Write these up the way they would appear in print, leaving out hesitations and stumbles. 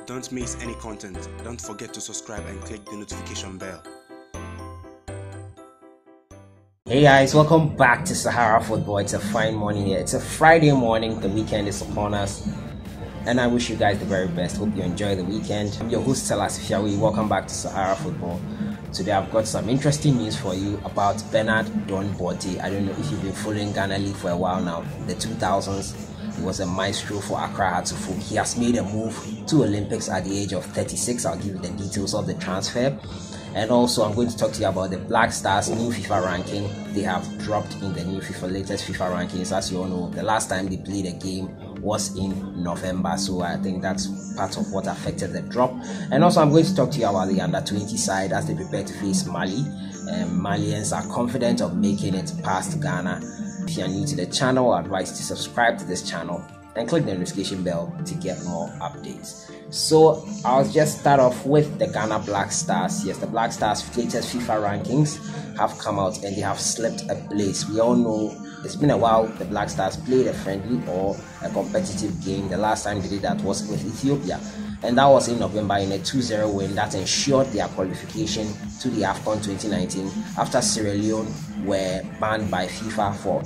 Don't miss any content. Don't forget to subscribe and click the notification bell. Hey guys, welcome back to Sahara Football. It's a fine morning here. It's a Friday morning. The weekend is upon us, and I wish you guys the very best. Hope you enjoy the weekend. I'm your host, Telas Fiawi. Welcome back to Sahara Football. Today I've got some interesting news for you about Bernard Don Bortey. I don't know if you've been following Ghana League for a while now. In the 2000s, he was a maestro for Accra Hearts of Oak. He has made a move to Olympics at the age of 36. I'll give you the details of the transfer. And also, I'm going to talk to you about the Black Stars new FIFA ranking. They have dropped in the new latest FIFA rankings. As you all know, the last time they played a game was in November. So I think that's part of what affected the drop. And also, I'm going to talk to you about the under-20 side as they prepare to face Mali. Malians are confident of making it past Ghana. If you are new to the channel, I advise you to subscribe to this channel and click the notification bell to get more updates. So I'll just start off with the Ghana Black Stars. Yes, the Black Stars latest FIFA rankings have come out and they have slipped a place. We all know it's been a while the Black Stars played a friendly or a competitive game. The last time they did that was with Ethiopia, and that was in November in a 2-0 win that ensured their qualification to the AFCON 2019 after Sierra Leone were banned by FIFA for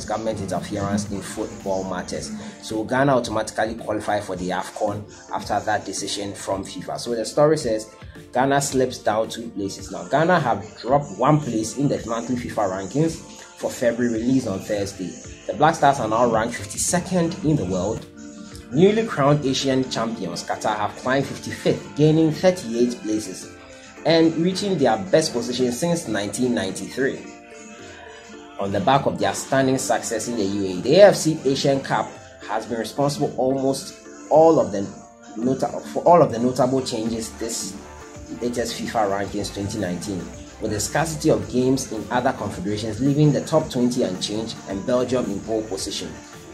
government interference in football matters. So Ghana automatically qualified for the AFCON after that decision from FIFA. So the story says Ghana slips down 2 places. Now Ghana have dropped 1 place in the monthly FIFA rankings for February, released on Thursday. The Black Stars are now ranked 52nd in the world. Newly crowned Asian champions Qatar have climbed 55th, gaining 38 places and reaching their best position since 1993. On the back of their stunning success in the UAE, the AFC Asian Cup has been responsible for all of the notable changes this latest FIFA rankings 2019, with the scarcity of games in other confederations leaving the top 20 unchanged and Belgium in pole position.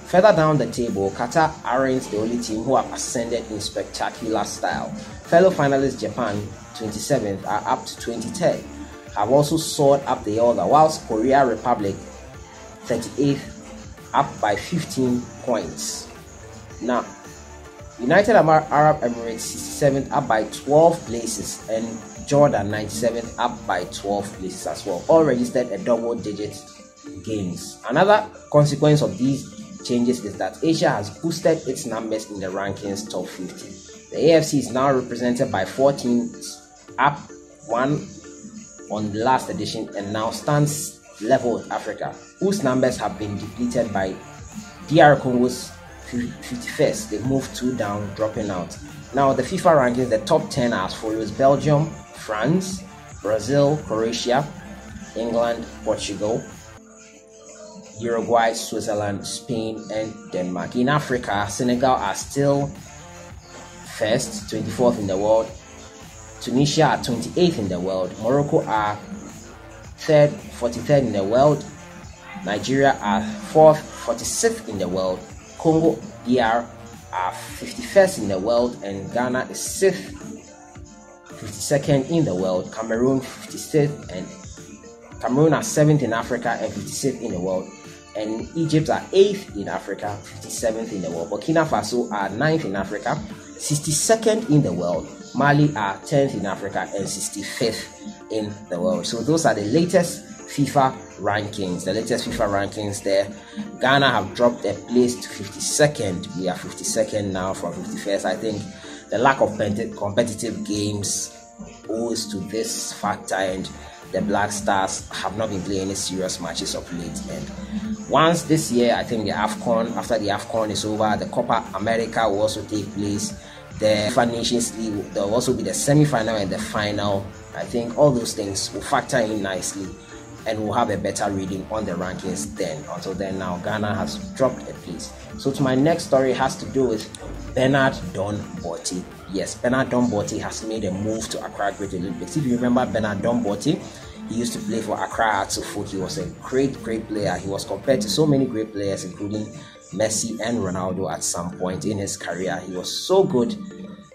Further down the table, Qatar aren't the only team who have ascended in spectacular style. Fellow finalists Japan, 27th, are up to 23rd, have also soared up the order, whilst Korea Republic, 38th, up by 15 points. Now, United Arab Emirates, 67th, up by 12 places, and Jordan, 97th, up by 12 places as well. All registered a double-digit gains. Another consequence of these changes is that Asia has boosted its numbers in the rankings top 50. The AFC is now represented by 4 teams, up 1 on the last edition, and now stands level with Africa, whose numbers have been depleted by DR Congo's 51st. They moved 2 down, dropping out. Now the FIFA rankings, the top 10 are as follows: Belgium, France, Brazil, Croatia, England, Portugal, Uruguay, Switzerland, Spain, and Denmark. In Africa, Senegal are still first, 24th in the world. Tunisia are 28th in the world. Morocco are 3rd, 43rd in the world. Nigeria are 4th, 46th in the world. Congo DR are 51st in the world, and Ghana is 6th, 52nd in the world. Cameroon 56th, and Cameroon are 7th in Africa and 56th in the world. And Egypt are 8th in Africa, 57th in the world. Burkina Faso are 9th in Africa, 62nd in the world. Mali are 10th in Africa and 65th in the world. So those are the latest FIFA rankings. The latest FIFA rankings there. Ghana have dropped a place to 52nd. We are 52nd now from 51st. I think the lack of competitive games owes to this factor, and the Black Stars have not been playing any serious matches of late. And once this year, I think after the AFCON is over, the Copa America will also take place. The FIFA Nations League, there will also be the semi-final and the final. I think all those things will factor in nicely, and we'll have a better reading on the rankings then. Until then, now Ghana has dropped a place. So to my next story has to do with Bernard Don Bortey. Yes, Bernard Don Bortey has made a move to Accra Great Olympics. If you remember Bernard Don Bortey, he used to play for Accra Hearts of Oak. He was a great player. He was compared to so many great players, including Messi and Ronaldo at some point in his career. He was so good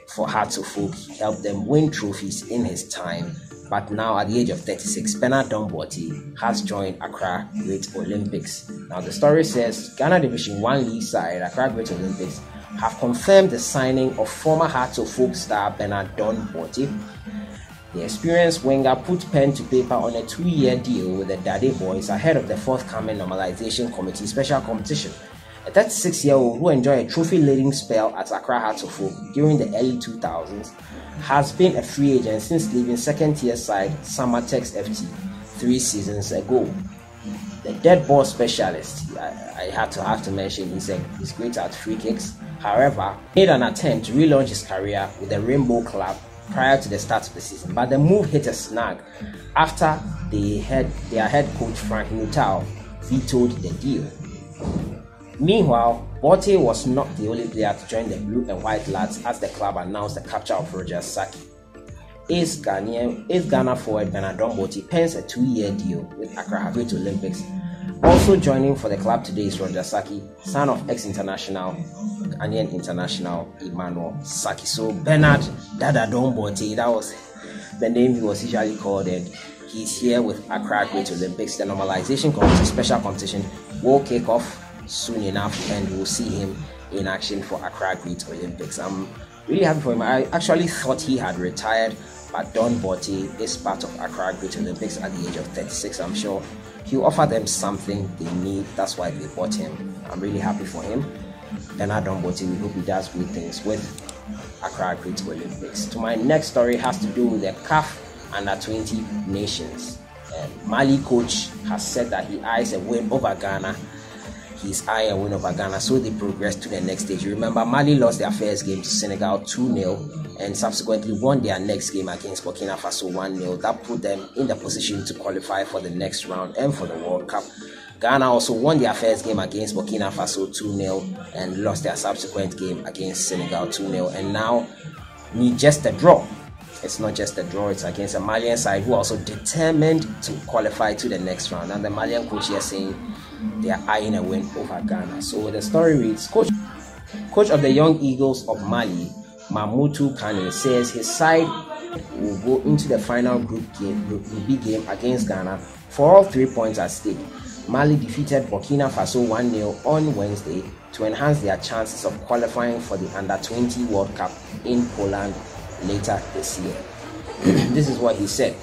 for Hearts of Oak. He helped them win trophies in his time. But now, at the age of 36, Bernard Don Bortey has joined Accra Great Olympics. Now, the story says Ghana Division 1 League side Accra Great Olympics have confirmed the signing of former Hearts of Oak star Bernard Donborty. The experienced winger put pen to paper on a 2-year deal with the Dade Boys ahead of the forthcoming Normalization Committee special competition. A 36-year-old who enjoyed a trophy-laden spell at Accra Hearts of Oak during the early 2000s has been a free agent since leaving second-tier side Samatex FC 3 seasons ago. The dead ball specialist, I have to mention, he's great at free kicks. However, made an attempt to relaunch his career with the Rainbow Club prior to the start of the season, but the move hit a snag after their head coach Frank Nuttall vetoed the deal. Meanwhile, Borte was not the only player to join the blue and white lads as the club announced the capture of Roger Saki. Ace Ghana forward Bernard Donborty pens a 2-year deal with Accra Great Olympics. Also joining for the club today is Roger Saki, son of ex-international Ghanaian international Emmanuel Saki. So Bernard Dada Donborty, that was the name he was usually called, and he's here with Accra Great Olympics. The Normalization Committee special competition will kick off soon enough, and we'll see him in action for Accra Great Olympics. I'm really happy for him. I actually thought he had retired, but Donborty is part of Accra Great Olympics at the age of 36. I'm sure he'll offer them something they need. That's why they bought him. I'm really happy for him. Bernard Donborty, we hope he does great things with Accra Great Olympics. To my next story has to do with the CAF Under-20 nations. Mali coach has said that he eyes a win over Ghana. He's eyeing a win over Ghana, so they progress to the next stage. Remember, Mali lost their first game to Senegal 2-0 and subsequently won their next game against Burkina Faso 1-0. That put them in the position to qualify for the next round and for the World Cup. Ghana also won their first game against Burkina Faso 2-0 and lost their subsequent game against Senegal 2-0, and now need just a draw. It's not just a draw, it's against a Malian side who are also determined to qualify to the next round. And the Malian coach here saying they are eyeing a win over Ghana. So the story reads, Coach of the Young Eagles of Mali, Mamutu Kane, says his side will go into the final Group B game against Ghana for all 3 points at stake. Mali defeated Burkina Faso 1-0 on Wednesday to enhance their chances of qualifying for the Under-20 World Cup in Poland later this year. This is what he said.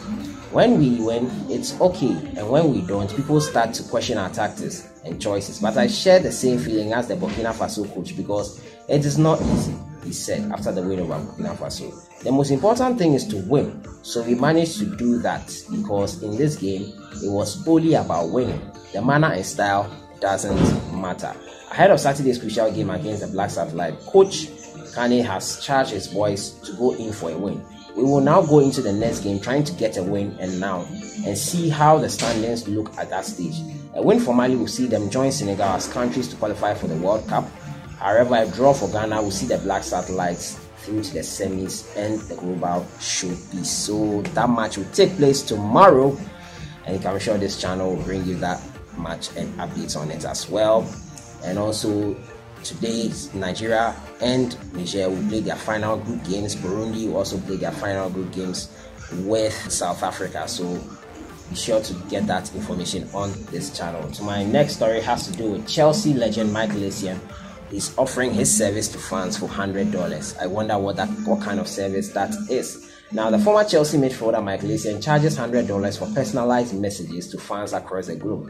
When we win, it's okay, and when we don't, people start to question our tactics and choices. But I share the same feeling as the Burkina Faso coach because it is not easy, he said after the win over Burkina Faso. The most important thing is to win, so we managed to do that because in this game, it was only about winning. The manner and style doesn't matter. Ahead of Saturday's crucial game against the Black Satellite, Coach Kane has charged his boys to go in for a win. We will now go into the next game trying to get a win and see how the standings look at that stage. A win for Mali will see them join Senegal as countries to qualify for the World Cup. However, a draw for Ghana will see the Black Satellites through to the semis and the global showpiece. So that match will take place tomorrow, and you can be sure this channel will bring you that match and updates on it as well. And also today, Nigeria and Niger will play their final group games. Burundi will also play their final group games with South Africa. So be sure to get that information on this channel. So my next story has to do with Chelsea legend Michael Essien. He's offering his service to fans for $100. I wonder what kind of service that is. Now, the former Chelsea midfielder Michael Essien charges $100 for personalized messages to fans across the globe.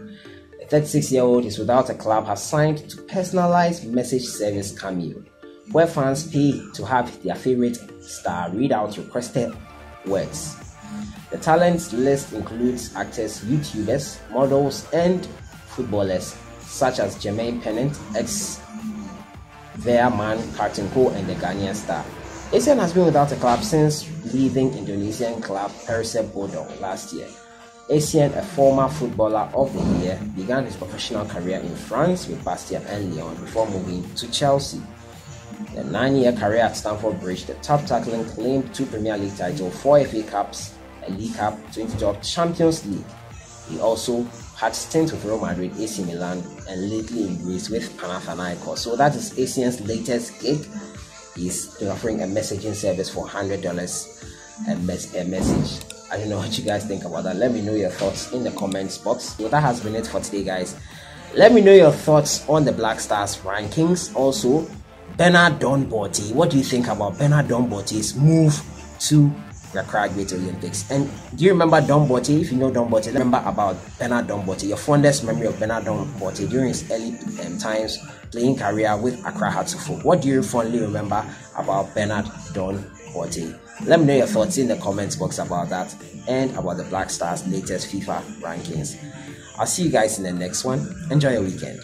The 36-year-old is without a club has signed to personalized message service Cameo, where fans pay to have their favorite star read out requested words. The talent list includes actors, YouTubers, models, and footballers such as Jermaine Pennant, ex-Veerman, Kartiko, and the Ghanaian star. Essien has been without a club since leaving Indonesian club Persib Bodong last year. Essien, a former footballer of the year, began his professional career in France with Bastia and Lyon before moving to Chelsea. The 9-year career at Stamford Bridge, the top tackling claimed 2 Premier League titles, 4 FA Cups, a League Cup, 2012 Champions League. He also had stints with Real Madrid, AC Milan, and lately in Greece with Panathinaikos. So that is Essien's latest gig. He's offering a messaging service for $100 a message. I don't know what you guys think about that. Let me know your thoughts in the comments box. So that has been it for today, guys. Let me know your thoughts on the Black Stars rankings. Also, Bernard Donborty. What do you think about Bernard Donborty's move to the Accra Great Olympics? And do you remember Donborty? If you know Donborty, remember about Bernard Donborty. Your fondest memory of Bernard Donborty during his early times playing career with Accra Hearts of Oak. What do you fondly remember about Bernard Donborty? Let me know your thoughts in the comments box about that and about the Black Stars' latest FIFA rankings. I'll see you guys in the next one. Enjoy your weekend.